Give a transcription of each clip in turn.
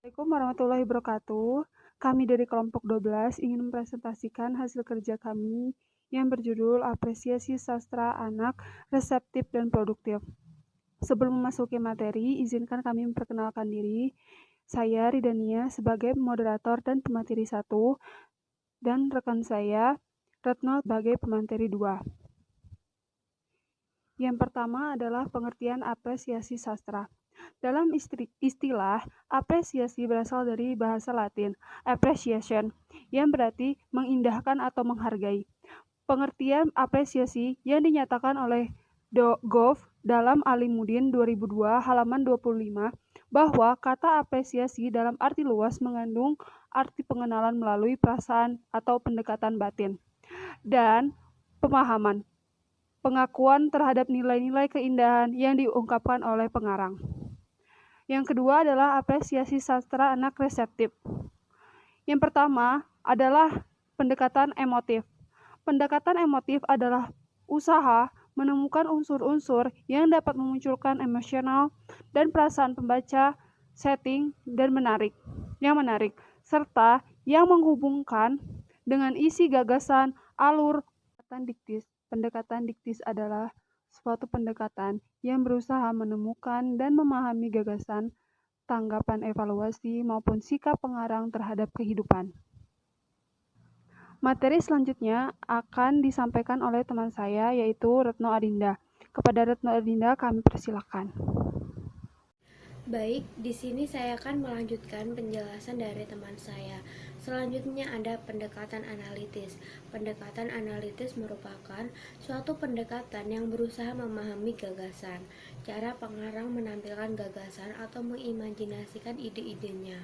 Assalamualaikum warahmatullahi wabarakatuh. Kami dari kelompok 12 ingin mempresentasikan hasil kerja kami yang berjudul Apresiasi Sastra Anak Reseptif dan Produktif. Sebelum memasuki materi, izinkan kami memperkenalkan diri. Saya Ridania sebagai moderator dan pemateri 1 dan rekan saya Retno sebagai pemateri 2. Yang pertama adalah pengertian apresiasi sastra. Dalam istilah, apresiasi berasal dari bahasa Latin, appreciation, yang berarti mengindahkan atau menghargai. Pengertian apresiasi yang dinyatakan oleh Gov dalam Alimudin 2002 halaman 25 bahwa kata apresiasi dalam arti luas mengandung arti pengenalan melalui perasaan atau pendekatan batin dan pemahaman, pengakuan terhadap nilai-nilai keindahan yang diungkapkan oleh pengarang. Yang kedua adalah apresiasi sastra anak reseptif. Yang pertama adalah pendekatan emotif. Pendekatan emotif adalah usaha menemukan unsur-unsur yang dapat memunculkan emosional dan perasaan pembaca, setting, dan yang menarik, serta yang menghubungkan dengan isi gagasan, alur, Pendekatan diktis adalah suatu pendekatan yang berusaha menemukan dan memahami gagasan, tanggapan evaluasi, maupun sikap pengarang terhadap kehidupan. Materi selanjutnya akan disampaikan oleh teman saya, yaitu Retno Adinda. Kepada Retno Adinda, kami persilakan. Baik, di sini saya akan melanjutkan penjelasan dari teman saya. Selanjutnya ada pendekatan analitis. Pendekatan analitis merupakan suatu pendekatan yang berusaha memahami gagasan, cara pengarang menampilkan gagasan atau mengimajinasikan ide-idenya,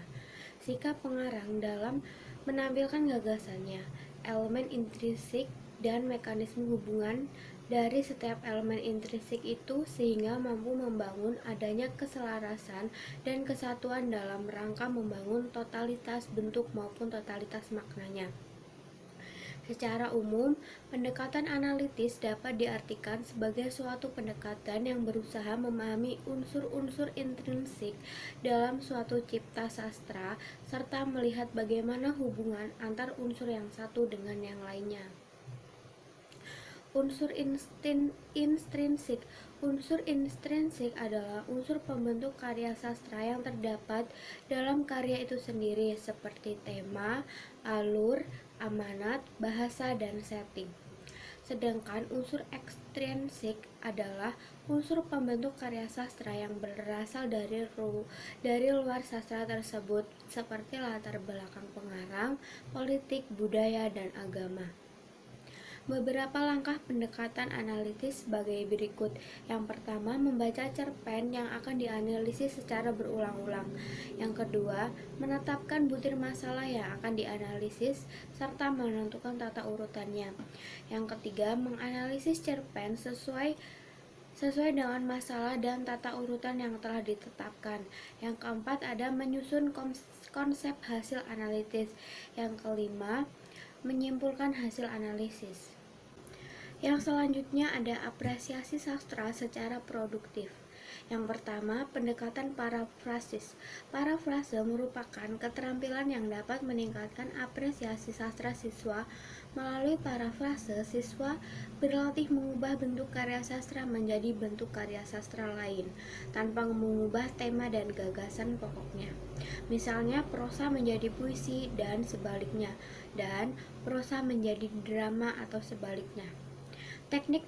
sikap pengarang dalam menampilkan gagasannya, elemen intrinsik dan mekanisme hubungan dari setiap elemen intrinsik itu sehingga mampu membangun adanya keselarasan dan kesatuan dalam rangka membangun totalitas bentuk maupun totalitas maknanya. Secara umum, pendekatan analitis dapat diartikan sebagai suatu pendekatan yang berusaha memahami unsur-unsur intrinsik dalam suatu cipta sastra serta melihat bagaimana hubungan antar unsur yang satu dengan yang lainnya. Unsur intrinsik. Unsur intrinsik adalah unsur pembentuk karya sastra yang terdapat dalam karya itu sendiri, seperti tema, alur, amanat, bahasa, dan setting. Sedangkan unsur ekstrinsik adalah unsur pembentuk karya sastra yang berasal dari luar sastra tersebut, seperti latar belakang pengarang, politik, budaya, dan agama. Beberapa langkah pendekatan analitis sebagai berikut. Yang pertama, membaca cerpen yang akan dianalisis secara berulang-ulang. Yang kedua, menetapkan butir masalah yang akan dianalisis serta menentukan tata urutannya. Yang ketiga, menganalisis cerpen sesuai dengan masalah dan tata urutan yang telah ditetapkan. Yang keempat, ada menyusun konsep hasil analitis. Yang kelima, menyimpulkan hasil analisis. Yang selanjutnya ada apresiasi sastra secara produktif. Yang pertama, pendekatan parafrasis. Parafrase merupakan keterampilan yang dapat meningkatkan apresiasi sastra siswa. Melalui parafrase, siswa berlatih mengubah bentuk karya sastra menjadi bentuk karya sastra lain, tanpa mengubah tema dan gagasan pokoknya. Misalnya, prosa menjadi puisi dan sebaliknya, dan prosa menjadi drama atau sebaliknya. Teknik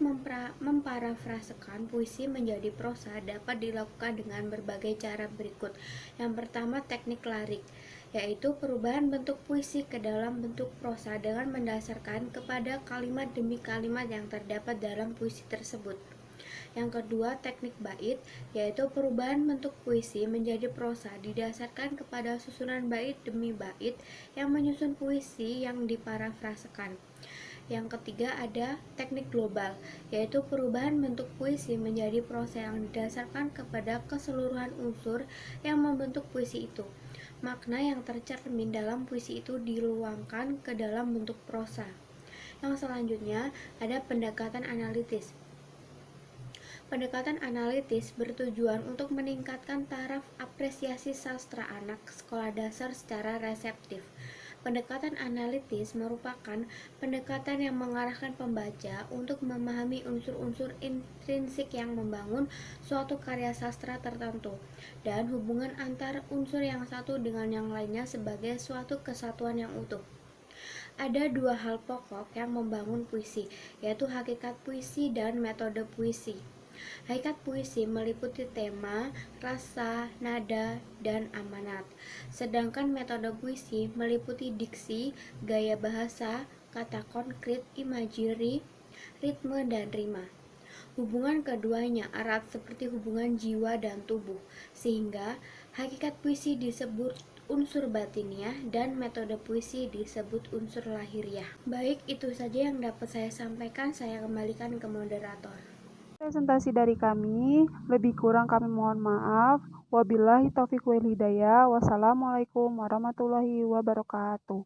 memparafrasekan puisi menjadi prosa dapat dilakukan dengan berbagai cara berikut. Yang pertama, teknik larik, yaitu perubahan bentuk puisi ke dalam bentuk prosa dengan mendasarkan kepada kalimat demi kalimat yang terdapat dalam puisi tersebut. Yang kedua, teknik bait, yaitu perubahan bentuk puisi menjadi prosa didasarkan kepada susunan bait demi bait yang menyusun puisi yang diparafrasekan. Yang ketiga ada teknik global, yaitu perubahan bentuk puisi menjadi prosa yang didasarkan kepada keseluruhan unsur yang membentuk puisi itu. Makna yang tercermin dalam puisi itu diluangkan ke dalam bentuk prosa. Yang selanjutnya ada pendekatan analitis. Pendekatan analitis bertujuan untuk meningkatkan taraf apresiasi sastra anak sekolah dasar secara reseptif. Pendekatan analitis merupakan pendekatan yang mengarahkan pembaca untuk memahami unsur-unsur intrinsik yang membangun suatu karya sastra tertentu dan hubungan antar unsur yang satu dengan yang lainnya sebagai suatu kesatuan yang utuh. Ada dua hal pokok yang membangun puisi, yaitu hakikat puisi dan metode puisi. Hakikat puisi meliputi tema, rasa, nada, dan amanat. Sedangkan metode puisi meliputi diksi, gaya bahasa, kata konkret, imagery, ritme, dan rima. Hubungan keduanya erat seperti hubungan jiwa dan tubuh, sehingga hakikat puisi disebut unsur batiniah dan metode puisi disebut unsur lahiriah. Baik, itu saja yang dapat saya sampaikan. Saya kembalikan ke moderator. Presentasi dari kami, lebih kurang kami mohon maaf. Wabillahi taufiq wal hidayah. Wassalamualaikum warahmatullahi wabarakatuh.